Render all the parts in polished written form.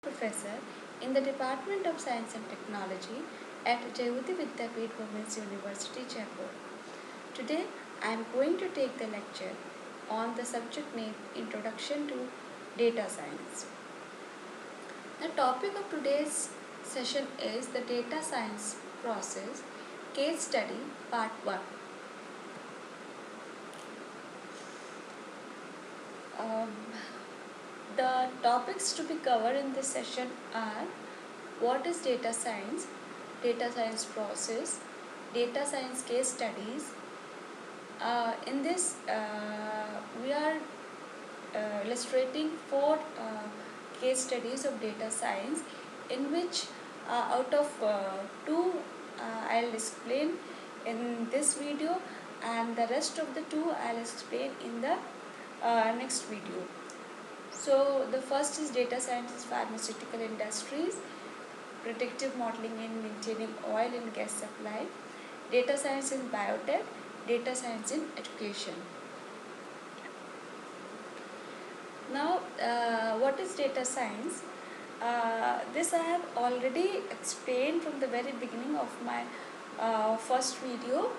Professor in the Department of Science and Technology at Jayoti Vidyapeeth Women's University, Jaipur. Today I am going to take the lecture on the subject named Introduction to Data Science. The topic of today's session is the data science process case study part 1. Um, the topics to be covered in this session are: what is data science process, data science case studies. In this, we are illustrating 4 case studies of data science, in which out of 2 I'll explain in this video, and the rest of the 2 I'll explain in the next video. So the first is data science in pharmaceutical industries, predictive modeling in maintaining oil and gas supply, data science in biotech, data science in education. Now, what is data science? This I have already explained from the very beginning of my first video,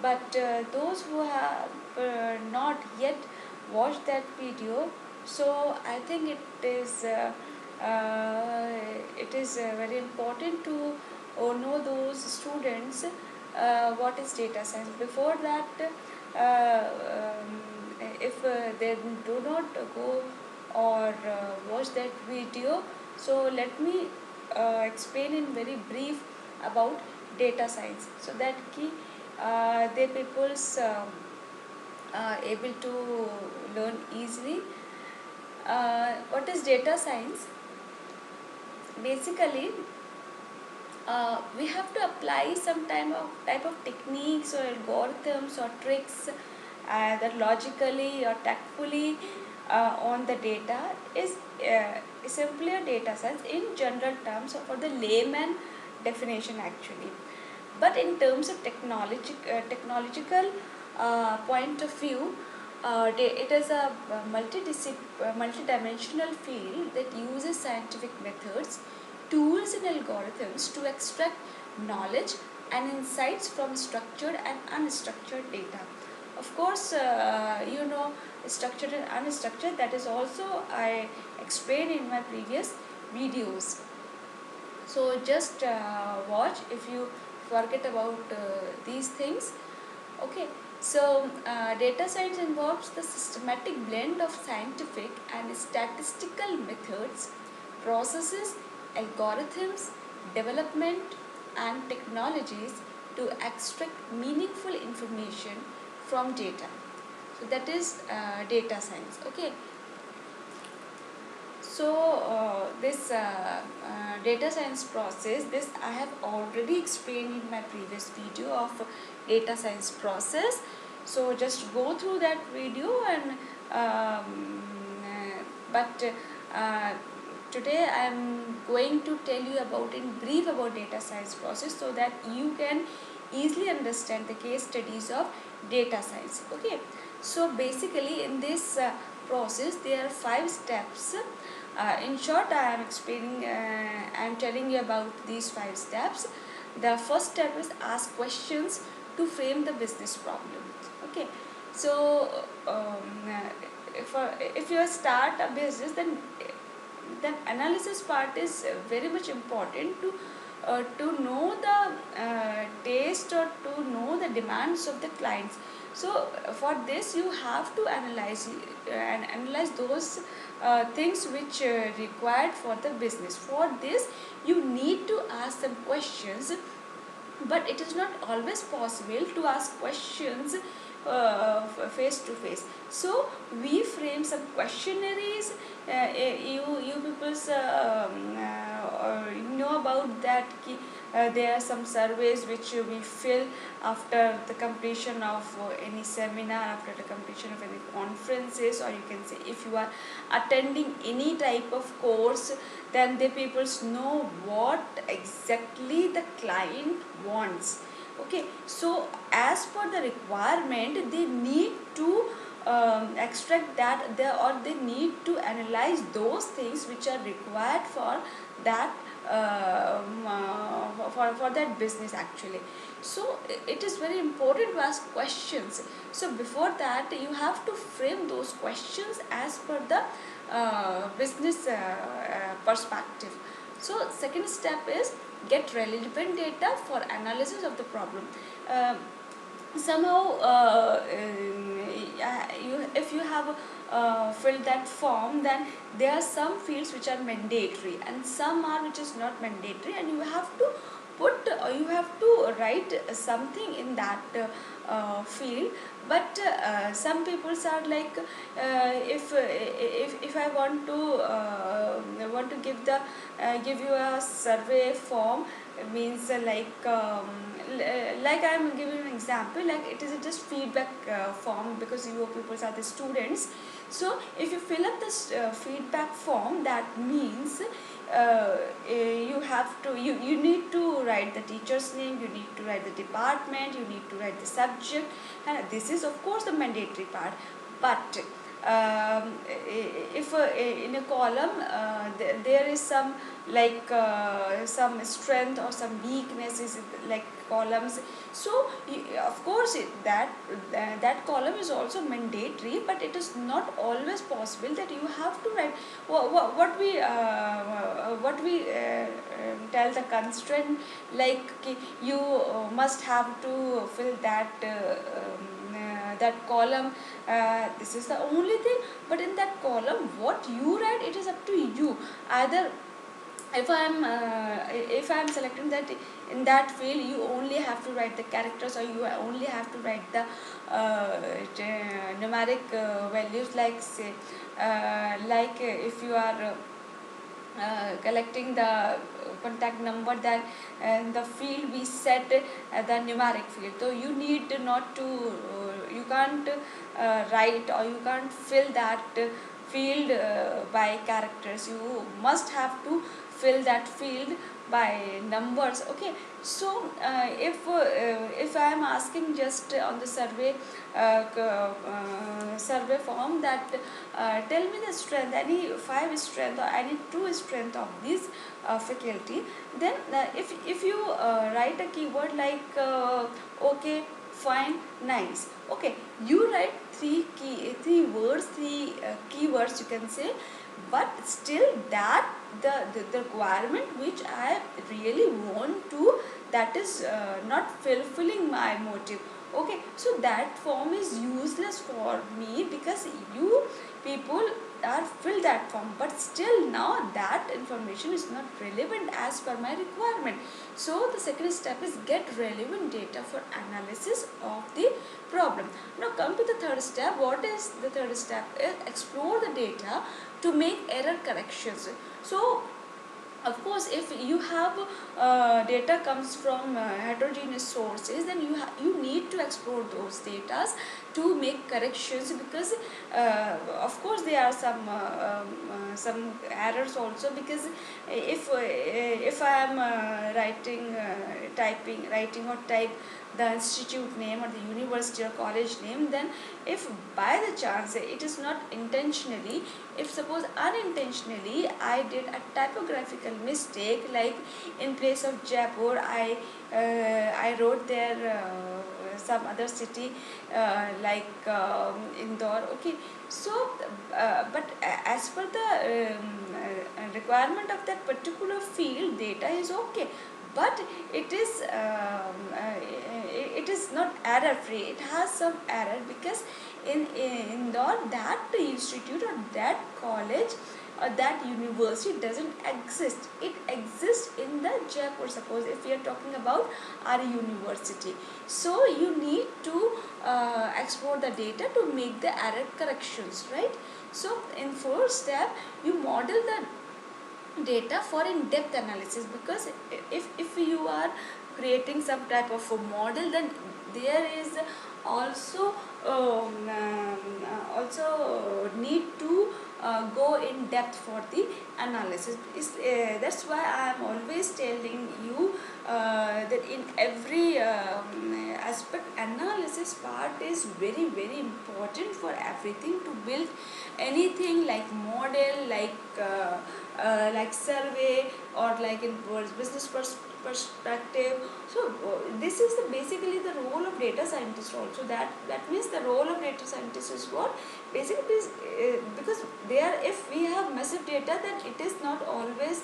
but those who have not yet watched that video, so I think it is very important to know those students what is data science. Before that, if they do not go or watch that video, so let me explain in very brief about data science, so that the people's able to learn easily. What is data science? Basically, we have to apply some type of techniques or algorithms or tricks that logically or tactfully on the data is simply a data science in general terms, or for the layman definition actually. But in terms of technological point of view, it is a multidimensional field that uses scientific methods, tools and algorithms to extract knowledge and insights from structured and unstructured data. Of course, structured and unstructured, that is also I explained in my previous videos. So just watch if you forget about these things. Okay, so data science involves the systematic blend of scientific and statistical methods, processes, algorithms, development and technologies to extract meaningful information from data. So that is data science. Okay, so this data science process, this I have already explained in my previous video of data science process. So just go through that video, and but today I am going to tell you about in brief about data science process, so that you can easily understand the case studies of data science. Okay, so basically in this process there are 5 steps. In short, I am telling you about these 5 steps. The first step is ask questions to frame the business problem. Okay, so if you start a business, then analysis part is very much important to know the taste, or to know the demands of the clients. So for this you have to analyze those things which required for the business. For this you need to ask some questions, but it is not always possible to ask questions face to face. So we frame some questionnaires. You people know about that. There are some surveys which we fill after the completion of any seminar, after the completion of any conferences, or you can say if you are attending any type of course, then the people know what exactly the client wants. Okay, so as per the requirement, they need to extract that, they need to analyze those things which are required for that, for that business actually. So it is very important to ask questions. So before that you have to frame those questions as per the business perspective. So second step is get relevant data for analysis of the problem. uh, Somehow if you have filled that form, then there are some fields which are mandatory and some are which is not mandatory, and you have to you have to write something in that field. But some people are like, if I want to give you a survey form, means like I am giving an example, like it is just feedback form, because you people are the students. So if you fill up this feedback form, that means you have to, you need to write the teacher's name, you need to write the department, you need to write the subject, and this is of course the mandatory part. But if in a column there is some, like some strength or some weaknesses, like columns, so of course that column is also mandatory, but it is not always possible that you have to write what we tell the constraint, like you must have to fill that column. This is the only thing. But in that column what you write, it is up to you. Either if I am selecting that in that field, you only have to write the characters, or you only have to write the numeric values, like say if you are collecting the contact number, then the field we set the numeric field. So you need not to you can't write, or you can't fill that field by characters. You must have to fill that field by numbers. Okay. So if I am asking just on the survey form, that tell me the strength, any 5 strength or any 2 strength of this faculty, then if you write a keyword like okay, fine, nice, okay, you write three words, three keywords you can say. But still that the requirement which I really want to, that is not fulfilling my motive. Okay, so that form is useless for me, because you people are fill that form, but still now that information is not relevant as per my requirement. So the second step is get relevant data for analysis of the problem. Now come to the third step. What is the third step? Is explore the data to make error corrections. So of course if you have data comes from heterogeneous sources, then you need to explore those data to make corrections, because of course there are some errors also, because if I am writing or type the institute name or the university or college name, then if by the chance it is not intentionally, if suppose unintentionally I did a typographical mistake, like in place of Jaipur I wrote there some other city like Indore. Okay, so but as per the requirement of that particular field, data is okay, but it is not error free. It has some error, because in Indore that institute or that college or that university doesn't exist. It exists in the Jaipur, suppose if we are talking about our university. So you need to explore the data to make the error corrections, right? So in first step you model the data for in-depth analysis, because if you are creating some type of a model, then there is also also need to go in depth for the analysis. That's why I am always telling you that in every aspect, analysis part is very very important for everything, to build anything like model, like survey, or like in business perspective. So this is basically the role of data scientist also. That means the role of data scientist is what basically is, because there, if we have massive data, then it is not always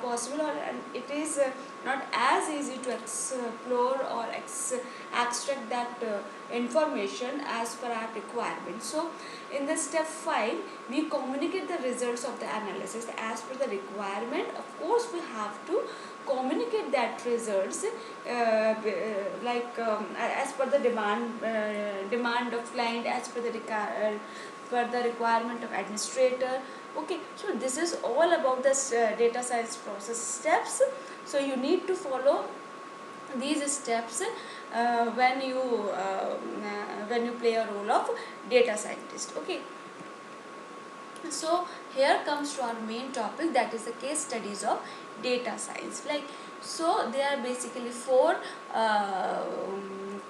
possible, or and it is not as easy to explore or extract that information as per our requirement. So in the step 5, we communicate the results of the analysis as per the requirement. Of course we have to communicate that results as per the demand of client, as per the requirement of administrator. Okay, so this is all about this data science process steps. So you need to follow these steps when you play a role of data scientist. Okay, so here comes to our main topic, that is the case studies of data science. So there are basically 4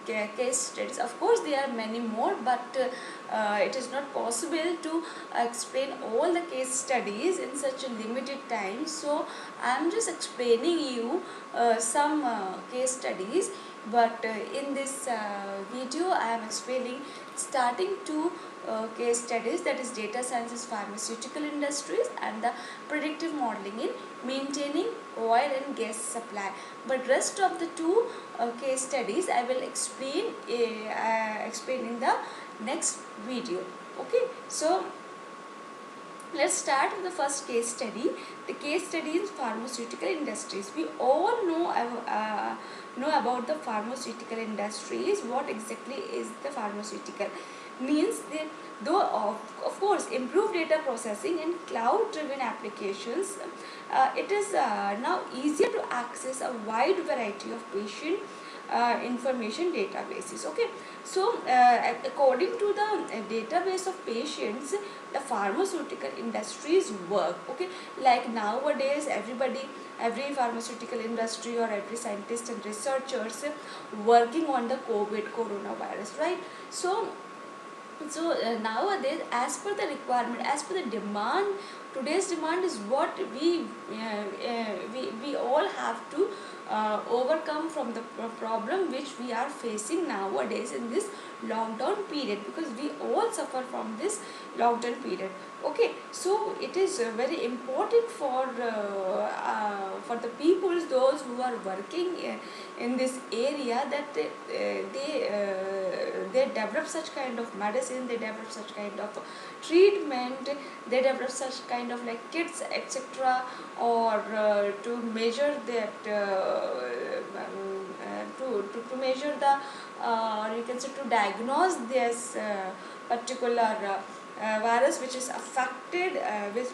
case studies. Of course there are many more, but it is not possible to explain all the case studies in such a limited time. So I am just explaining you some case studies, but in this video I am explaining starting to case studies, that is data sciences pharmaceutical industries and the predictive modeling in maintaining oil and gas supply. But rest of the 2 case studies I will explain in the next video. Okay, so let's start with the first case study. The case study is pharmaceutical industries. We all know about the pharmaceutical industries. What exactly is the pharmaceutical? Means that though of course improved data processing and cloud driven applications, it is now easier to access a wide variety of patient information databases. Okay, so according to the database of patients, the pharmaceutical industries work. Okay, like nowadays every pharmaceutical industry or every scientist and researchers working on the coronavirus, right? So nowadays, as per the requirement, as per the demand, today's demand is what we all have to overcome from the problem which we are facing nowadays in this lockdown period, because we all suffer from this lockdown period. Okay, so it is very important for the peoples, those who are working in this area, that they develop such kind of medicine, they develop such kind of treatment, they develop such kind of like kits, etc., or to measure that to measure the you can say to diagnose this particular virus which is affected, which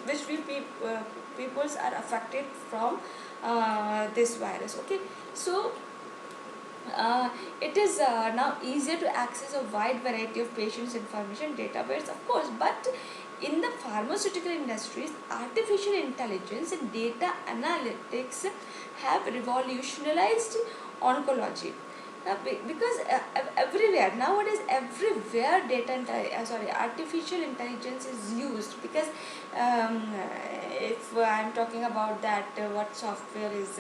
peoples are affected from this virus. Okay, so it is now easier to access a wide variety of patients information database, of course. But in the pharmaceutical industries, artificial intelligence and data analytics have revolutionized oncology. Because everywhere nowadays, everywhere artificial intelligence is used. Because if I am talking about that, what software is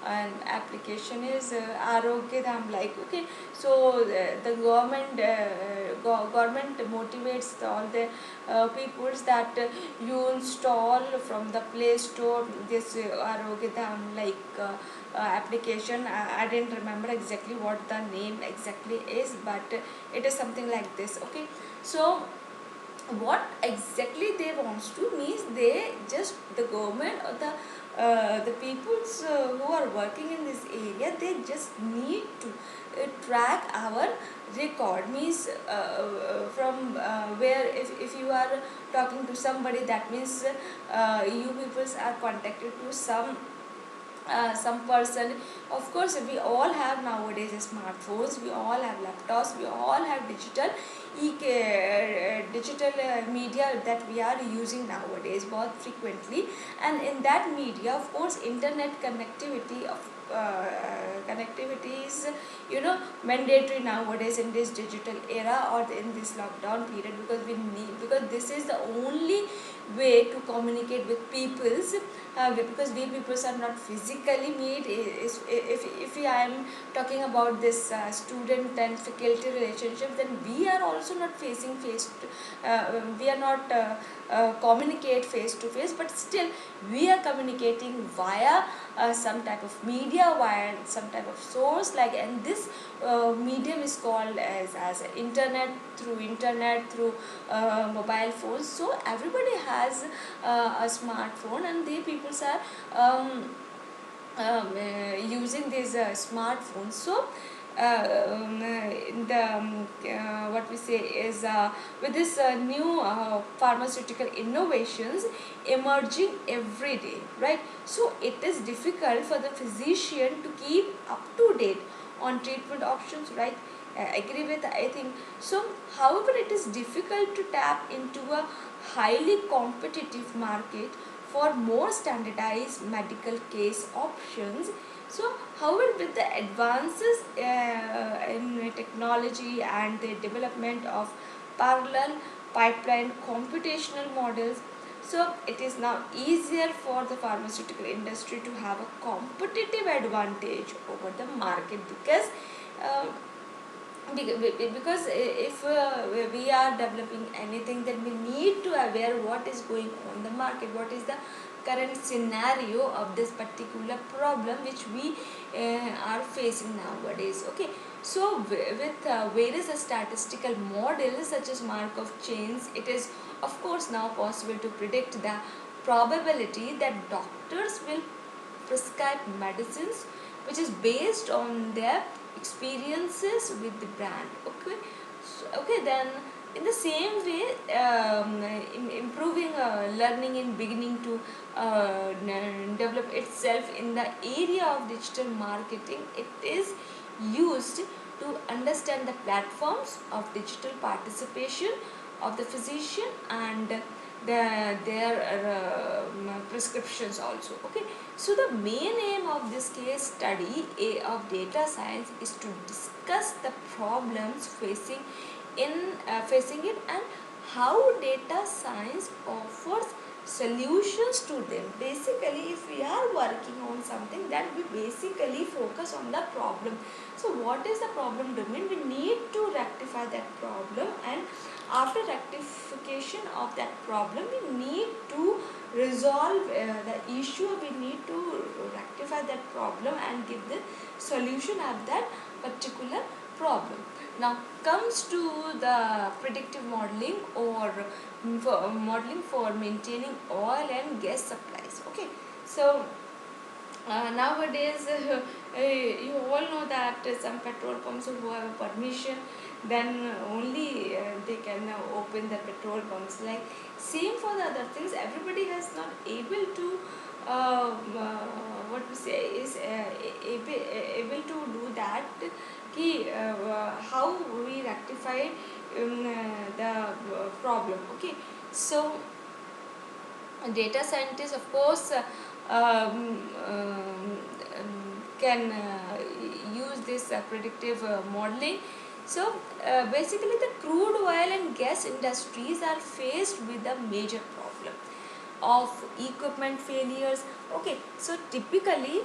an application is Arogya Dham, like. Okay, so the government motivates all the peoples that you install from the Play Store this Arogya Dham, application. I didn't remember exactly what the name exactly is, but it is something like this. Okay, so what exactly they wants to means, they just, the government or the peoples who are working in this area, they just need to track our record. Means from where, if you are talking to somebody, that means you peoples are contacted to some person. Of course we all have nowadays smartphones, we all have laptops, we all have digital digital media that we are using nowadays बहुत frequently, and in that media of course internet connectivity is mandatory nowadays in this digital era or in this lockdown period, because this is the only way to communicate with peoples, because we peoples are not physically meet. If I am talking about this student and faculty relationship, then we are also not facing we are not communicate face to face, but still we are communicating via some type of media, via some type of source, like, and this medium is called as internet through mobile phones. So everybody has a smartphone, and they people are using these smartphones. So in the what we say is with this new pharmaceutical innovations emerging every day, right? So it is difficult for the physician to keep up to date on treatment options, right? Agree with, I think so. However, it is difficult to tap into a highly competitive market for more standardized medical case options. So however, with the advances in technology and the development of parallel pipeline computational models, so it is now easier for the pharmaceutical industry to have a competitive advantage over the market, uh, because if we are developing anything, then we need to aware what is going on the market, what is the current scenario of this particular problem which we are facing nowadays. Okay, so with various statistical models such as Markov chains, it is of course now possible to predict the probability that doctors will prescribe medicines which is based on their experiences with the brand. Okay, so, okay, then in the same way, improving learning in beginning to develop itself in the area of digital marketing. It is used to understand the platforms of digital participation of the physician and their prescriptions also. Okay, so the main aim of this case study of data science is to discuss the problems facing it, and how data science offers solutions to them. Basically, if we are working on something, then we basically focus on the problem. So what is the problem domain? We need to rectify that problem, and after rectification of that problem, we need to resolve the issue. We need to rectify that problem and give the solution of that particular problem. Now comes to the predictive modeling, or modeling for maintaining oil and gas supplies. Okay, so nowadays you all know that some petrol pumps who have a permission, then only they can open the petrol pumps. Like same for the other things, everybody has not able to what we say is able to do that. How we rectify the problem. Okay, so data scientists of course can use this predictive modeling. So basically the crude oil and gas industries are faced with a major problem of equipment failures. Okay, so typically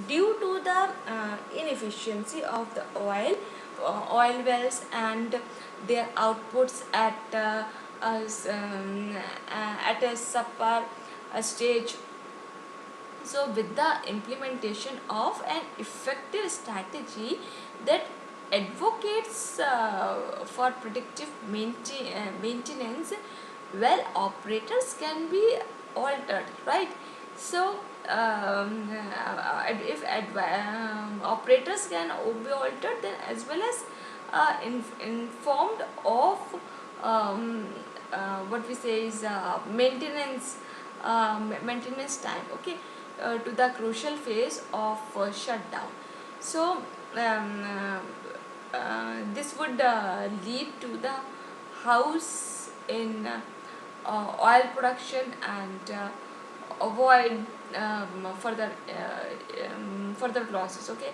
due to the inefficiency of the oil wells and their outputs at a subpar stage. So with the implementation of an effective strategy that advocates for predictive maintenance, well, operators can be altered, right? So if operators can be altered, then as well as informed of what we say is maintenance time. Okay, to the crucial phase of shutdown. So this would lead to the house in oil production and avoid further losses. Okay,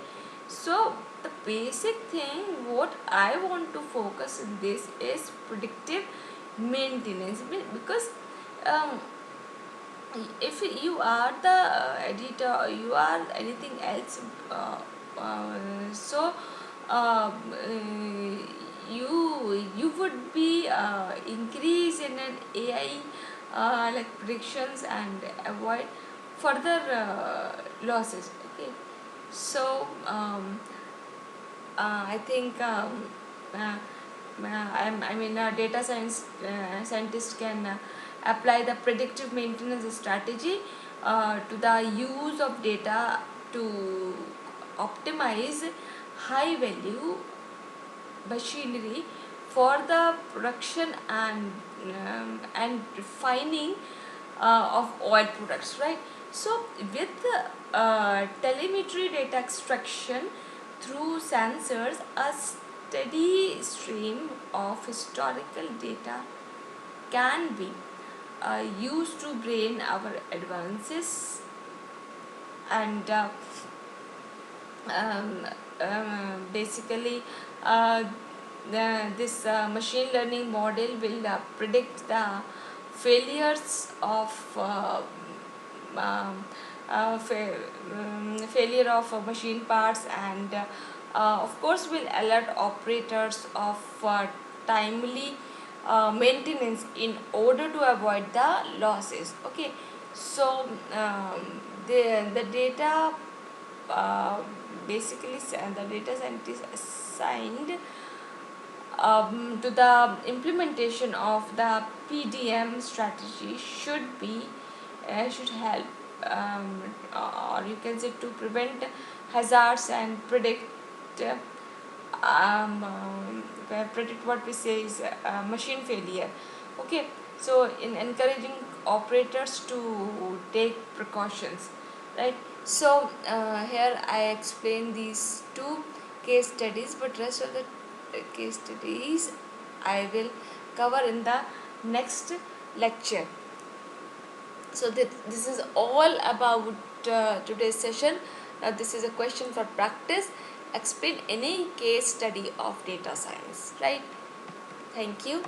so the basic thing what I want to focus in this is predictive maintenance, because um, if you are the editor or you are anything else, uh, so um, you would be increase in an AI like predictions and avoid further losses. Okay, so I think I mean data science scientists can apply the predictive maintenance strategy to the use of data to optimize high value machinery for the production and refining of oil products, right? So with telemetry data extraction through sensors, a steady stream of historical data can be used to brain our advances and um, basically uh, this machine learning model will predict the failures of um, failure of machine parts and of course will alert operators of timely maintenance in order to avoid the losses. Okay, so the data uh, basically the data scientists assigned to the implementation of the PDM strategy should help or you can say to prevent hazards and predict what we say is machine failure. Okay, so in encouraging operators to take precautions, right? So here I explain these two case studies, but rest of the case studies I will cover in the next lecture. So this is all about today's session. Now this is a question for practice. Explain any case study of data science, right? Thank you.